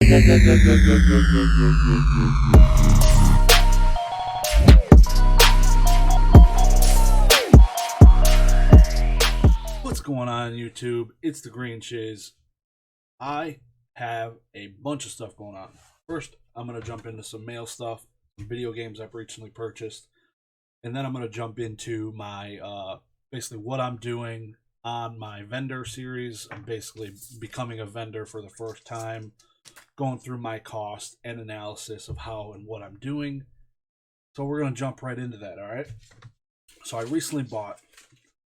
What's going on YouTube? It's the Green Shiz. I have a bunch of stuff going on. First, I'm going to jump into some mail stuff, some video games I've recently purchased, and then I'm going to jump into my basically what I'm doing on my vendor series. I'm basically becoming a vendor for the first time, going through my cost and analysis of how and what I'm doing. So we're going to jump right into that, all right? So I recently bought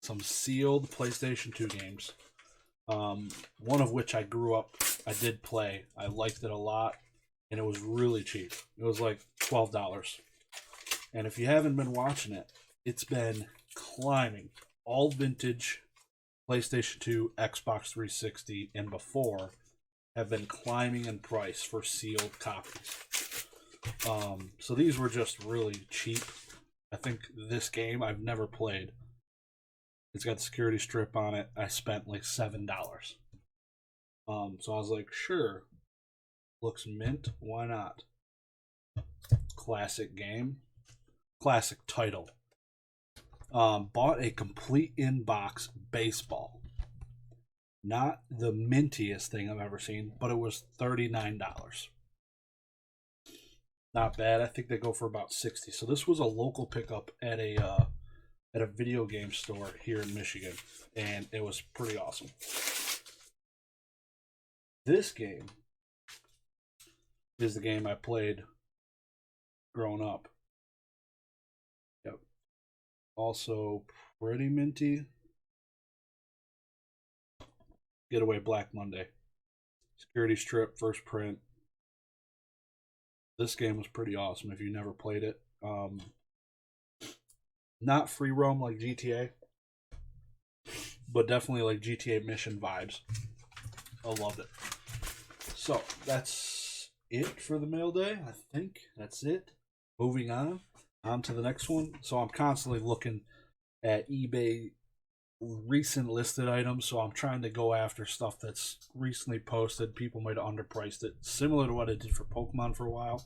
some sealed PlayStation 2 games. One of which I grew up, I did play. I liked it a lot, and it was really cheap. It was like $12. And if you haven't been watching it, it's been climbing. All vintage PlayStation 2, Xbox 360, and before have been climbing in price for sealed copies. So these were just really cheap. I think this game I've never played. It's got the security strip on it. I spent like $7. So I was like, sure, looks mint. Why not? Classic game, classic title. Bought a complete in-box baseball. Not the mintiest thing I've ever seen, but it was $39. Not bad. I think they go for about 60. So this was a local pickup at a video game store here in Michigan, and it was pretty awesome. This game is the game I played growing up. Yep. Also pretty minty. Getaway Black Monday. Security strip, first print. This game was pretty awesome if you never played it. Not free roam like GTA, but definitely like GTA mission vibes. I loved it. So that's it for the mail day. I think that's it. Moving on to the next one. So I'm constantly looking at eBay recent listed items. So I'm trying to go after stuff that's recently posted. People might have underpriced it, similar to what I did for Pokemon for a while.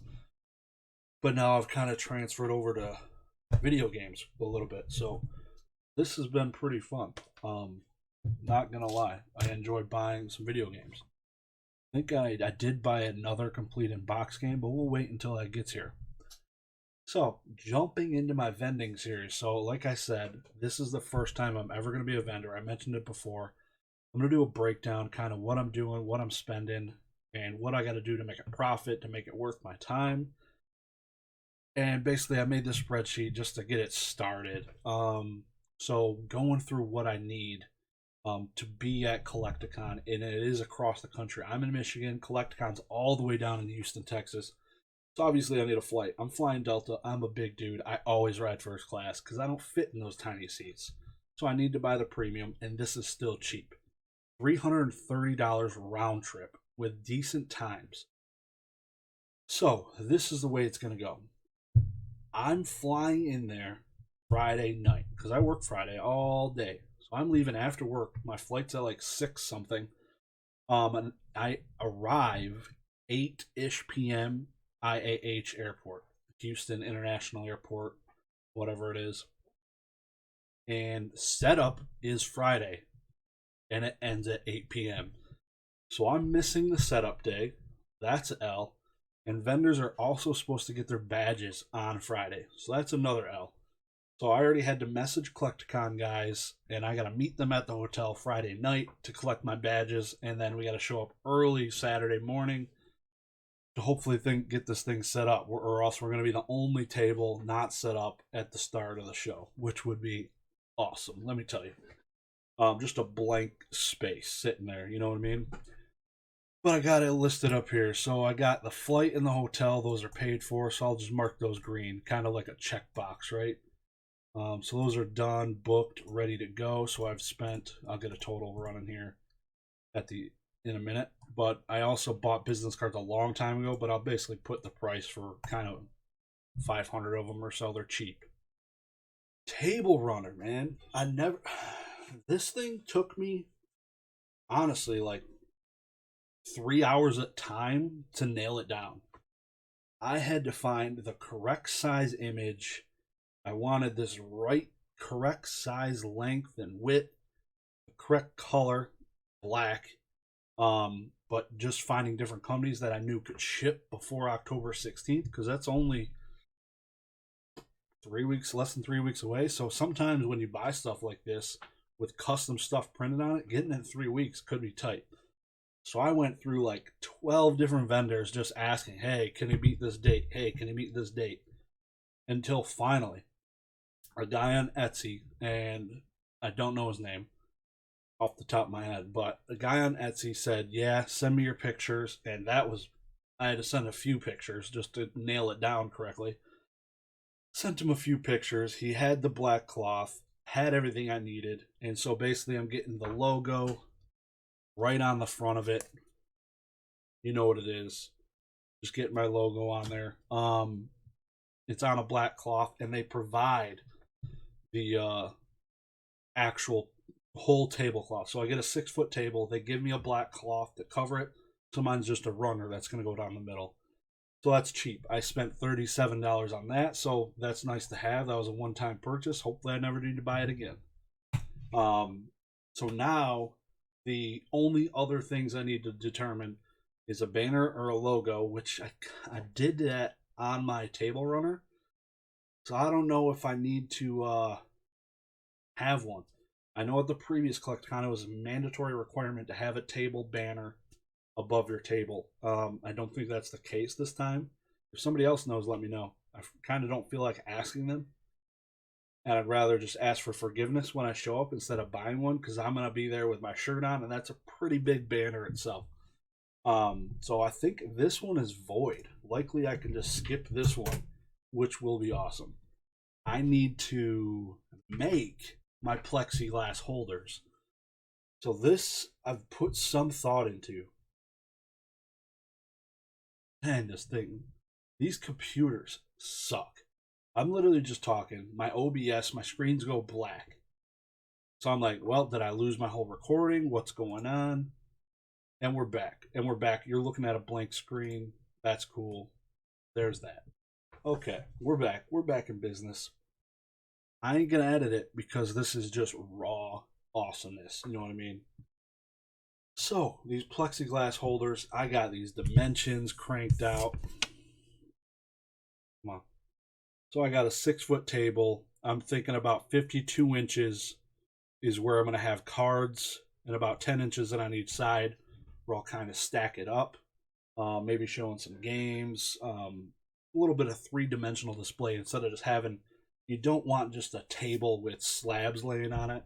But now I've kind of transferred over to video games a little bit. So this has been pretty fun. Not gonna lie, I enjoy buying some video games. I think I did buy another complete in box game, but we'll wait until that gets here. So jumping into my vending series. So like I said, this is the first time I'm ever gonna be a vendor. I mentioned it before. I'm gonna do a breakdown, kind of what I'm doing, what I'm spending, and what I got to do to make it profit, to make it worth my time. And basically I made this spreadsheet just to get it started. So going through what I need to be at Collecticon, and it is across the country. I'm in Michigan. Collecticon's all the way down in Houston, Texas. So obviously I need a flight. I'm flying Delta. I'm a big dude. I always ride first class because I don't fit in those tiny seats. So I need to buy the premium, and this is still cheap. $330 round trip with decent times. So this is the way it's going to go. I'm flying in there Friday night because I work Friday all day. So I'm leaving after work. My flight's at like 6 something. And I arrive 8-ish p.m. IAH Airport, Houston International Airport, whatever it is. And setup is Friday, and it ends at 8 p.m. So I'm missing the setup day. That's L. And vendors are also supposed to get their badges on Friday. So that's another L. So I already had to message Collecticon guys, and I got to meet them at the hotel Friday night to collect my badges, and then we got to show up early Saturday morning to hopefully get this thing set up, or else we're going to be the only table not set up at the start of the show, which would be awesome, let me tell you. Just a blank space sitting there, you know what I mean? But I got it listed up here. So I got the flight and the hotel. Those are paid for. So I'll just mark those green, kind of like a checkbox, right? So those are done, booked, ready to go. So I'll get a total running here in a minute. But I also bought business cards a long time ago, but I'll basically put the price for kind of 500 of them or so. They're cheap. Table runner, man. This thing took me, honestly, like 3 hours at time to nail it down. I had to find the correct size image. I wanted this right, correct size, length, and width, the correct color, black. But just finding different companies that I knew could ship before October 16th, because that's only 3 weeks, less than 3 weeks away. So sometimes when you buy stuff like this with custom stuff printed on it, getting it in 3 weeks could be tight. So I went through like 12 different vendors just asking, hey, can you meet this date? Hey, can you meet this date? Until finally, a guy on Etsy, and I don't know his name off the top of my head, but a guy on Etsy said, yeah, send me your pictures. And that was, I had to send a few pictures just to nail it down correctly. Sent him a few pictures. He had the black cloth, had everything I needed. And so basically, I'm getting the logo right on the front of it. You know what it is. Just getting my logo on there. It's on a black cloth, and they provide the actual whole tablecloth. So I get a 6-foot table. They give me a black cloth to cover it. So mine's just a runner that's going to go down the middle. So that's cheap. I spent $37 on that, so that's nice to have. That was a one-time purchase. Hopefully I never need to buy it again. So now the only other things I need to determine is a banner or a logo, which I did that on my table runner. So I don't know if I need to have one. I know at the previous Collecticon it was a mandatory requirement to have a table banner above your table. I don't think that's the case this time. If somebody else knows, let me know. I kind of don't feel like asking them, and I'd rather just ask for forgiveness when I show up instead of buying one, because I'm going to be there with my shirt on, and that's a pretty big banner itself. So I think this one is void. Likely I can just skip this one, which will be awesome. I need to make my plexiglass holders. So this I've put some thought into. Man, this thing, these computers suck. I'm literally just talking. My OBS, my screens go black. So I'm like, well, did I lose my whole recording? What's going on? And we're back. And we're back. You're looking at a blank screen. That's cool. There's that. Okay, we're back. We're back in business. I ain't gonna edit it because this is just raw awesomeness. You know what I mean? So, these plexiglass holders, I got these dimensions cranked out. Come on. So I got a 6-foot table. I'm thinking about 52 inches is where I'm going to have cards, and about 10 inches on each side where I'll kind of stack it up. Maybe showing some games, a little bit of 3-dimensional display instead of just having, you don't want just a table with slabs laying on it.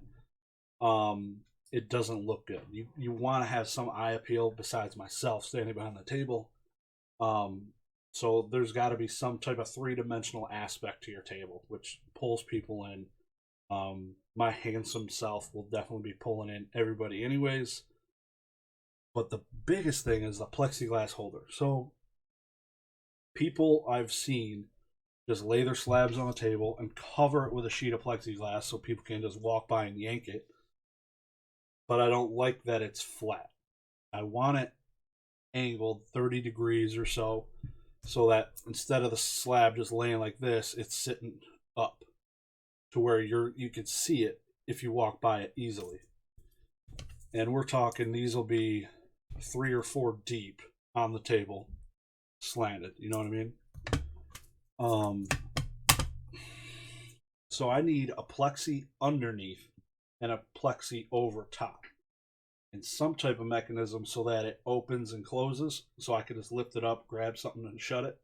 It doesn't look good. You want to have some eye appeal besides myself standing behind the table. So there's got to be some type of 3-dimensional aspect to your table, which pulls people in. My handsome self will definitely be pulling in everybody anyways. But the biggest thing is the plexiglass holder. So people I've seen just lay their slabs on the table and cover it with a sheet of plexiglass so people can just walk by and yank it. But I don't like that it's flat. I want it angled 30 degrees or so that instead of the slab just laying like this, it's sitting up to where you can see it if you walk by it easily. And we're talking these will be 3 or 4 deep on the table, slanted. You know what I mean? So I need a plexi underneath and a plexi over top, and some type of mechanism so that it opens and closes, so I can just lift it up, grab something, and shut it.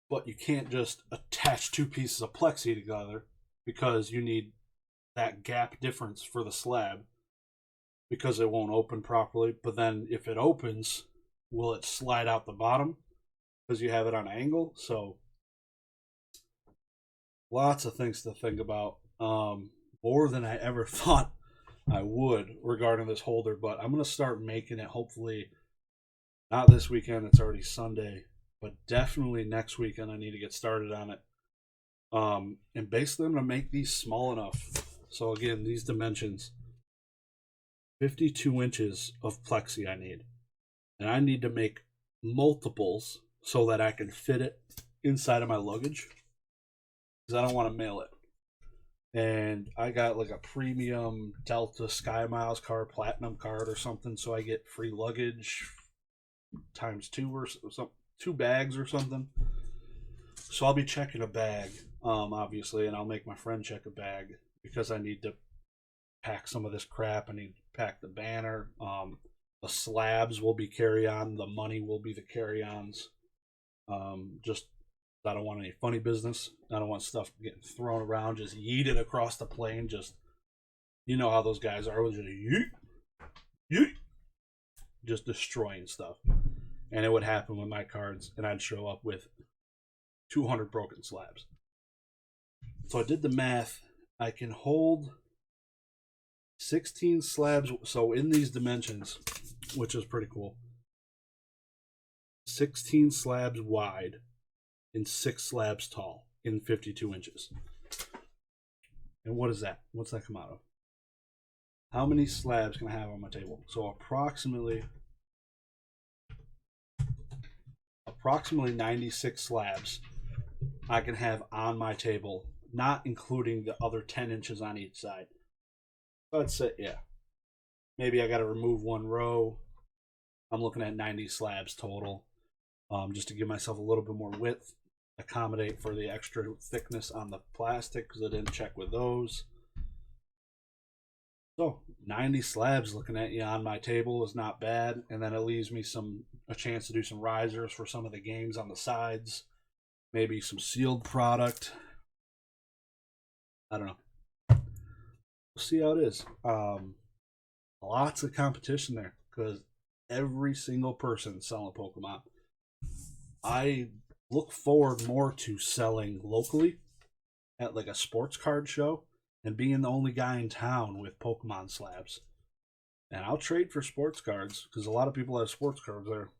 But you can't just attach 2 pieces of plexi together because you need that gap difference for the slab because it won't open properly. But then if it opens, will it slide out the bottom because you have it on an angle? So lots of things to think about. More than I ever thought I would regarding this holder, but I'm going to start making it hopefully not this weekend. It's already Sunday, but definitely next weekend I need to get started on it. And basically I'm going to make these small enough. So again, these dimensions, 52 inches of plexi I need. And I need to make multiples so that I can fit it inside of my luggage because I don't want to mail it. And I got like a premium Delta Sky Miles card, platinum card or something, so I get free luggage times two or something, 2 bags or something. So I'll be checking a bag, obviously, and I'll make my friend check a bag because I need to pack some of this crap. I need to pack the banner. The slabs will be carry-on. The money will be the carry-ons. Just I don't want any funny business. I don't want stuff getting thrown around, just yeeted across the plane. Just you know how those guys are, just yeet, yeet, just destroying stuff. And it would happen with my cards, and I'd show up with 200 broken slabs. So I did the math. I can hold 16 slabs. So in these dimensions, which is pretty cool, 16 slabs wide and 6 slabs tall in 52 inches. And what is that? What's that come out of? How many slabs can I have on my table? So approximately 96 slabs I can have on my table, not including the other 10 inches on each side. So I'd say, yeah, maybe I got to remove one row. I'm looking at 90 slabs total, just to give myself a little bit more width, accommodate for the extra thickness on the plastic because I didn't check with those. So 90 slabs looking at you on my table is not bad, and then it leaves me a chance to do some risers for some of the games on the sides, maybe some sealed product. I don't know. We'll see how it is. Lots of competition there because every single person selling Pokemon. I look forward more to selling locally at like a sports card show and being the only guy in town with Pokemon slabs. And I'll trade for sports cards because a lot of people have sports cards there,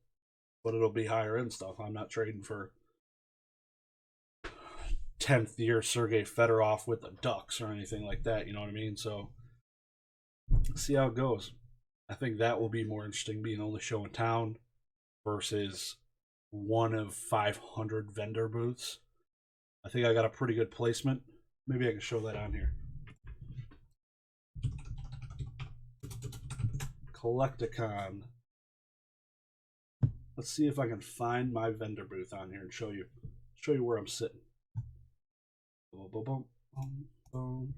but it'll be higher end stuff. I'm not trading for 10th year Sergei Fedorov with the Ducks or anything like that. You know what I mean? So see how it goes. I think that will be more interesting being the only show in town versus one of 500 vendor booths. I think I got a pretty good placement. Maybe I can show that on here. Collecticon. Let's see if I can find my vendor booth on here and show you where I'm sitting. Boom, boom, boom, boom, boom.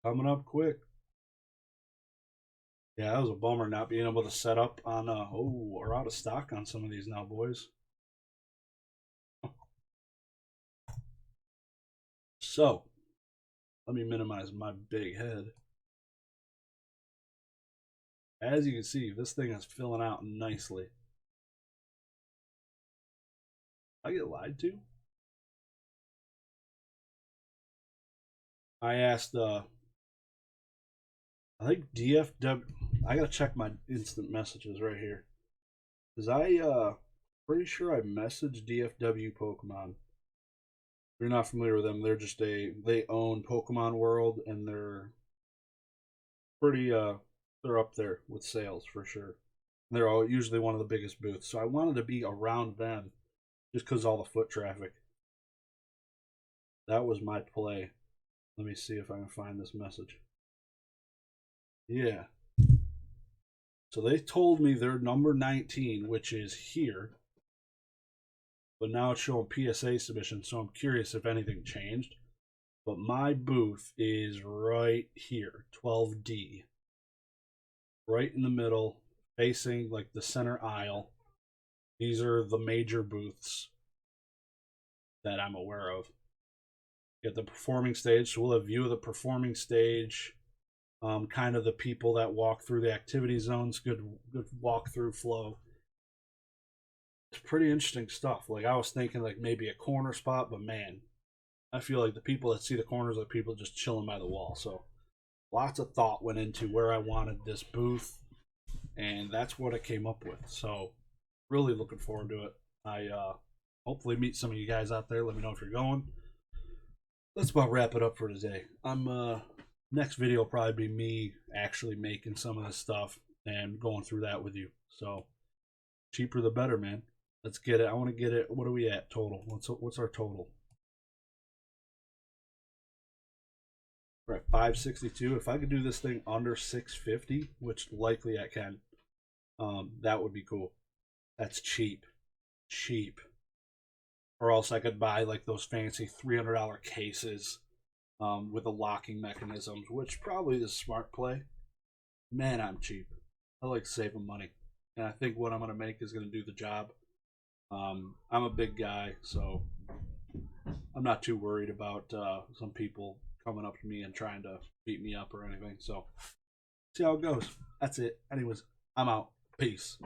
Coming up quick. Yeah, that was a bummer not being able to set up on we're out of stock on some of these now, boys. So let me minimize my big head. As you can see, this thing is filling out nicely. I get lied to? I asked I think DFW. I gotta check my instant messages right here. Cause pretty sure I messaged DFW Pokemon. If you're not familiar with them, they're just they own Pokemon World and they're pretty they're up there with sales for sure. They're all usually one of the biggest booths. So I wanted to be around them just because all the foot traffic. That was my play. Let me see if I can find this message. Yeah. So they told me they're number 19, which is here. But now it's showing PSA submission, so I'm curious if anything changed. But my booth is right here, 12D. Right in the middle, facing like the center aisle. These are the major booths that I'm aware of. You got the performing stage, so we'll have view of the performing stage. Kind of the people that walk through the activity zones, good walkthrough flow. It's pretty interesting stuff. Like I was thinking like maybe a corner spot, but man, I feel like the people that see the corners are the people just chilling by the wall. So lots of thought went into where I wanted this booth, and that's what I came up with. So really looking forward to it. I hopefully meet some of you guys out there. Let me know if you're going. Let's about wrap it up for today. I'm next video will probably be me actually making some of this stuff and going through that with you. So cheaper the better, man. Let's get it. I want to get it. What are we at total? What's our total? We're at 562. If I could do this thing under 650, which likely I can, that would be cool. That's cheap. Cheap. Or else I could buy like those fancy $300 cases with the locking mechanisms, which probably is a smart play. Man, I'm cheap. I like saving money. And I think what I'm going to make is going to do the job. I'm a big guy, so I'm not too worried about some people coming up to me and trying to beat me up or anything. So, see how it goes. That's it. Anyways, I'm out. Peace.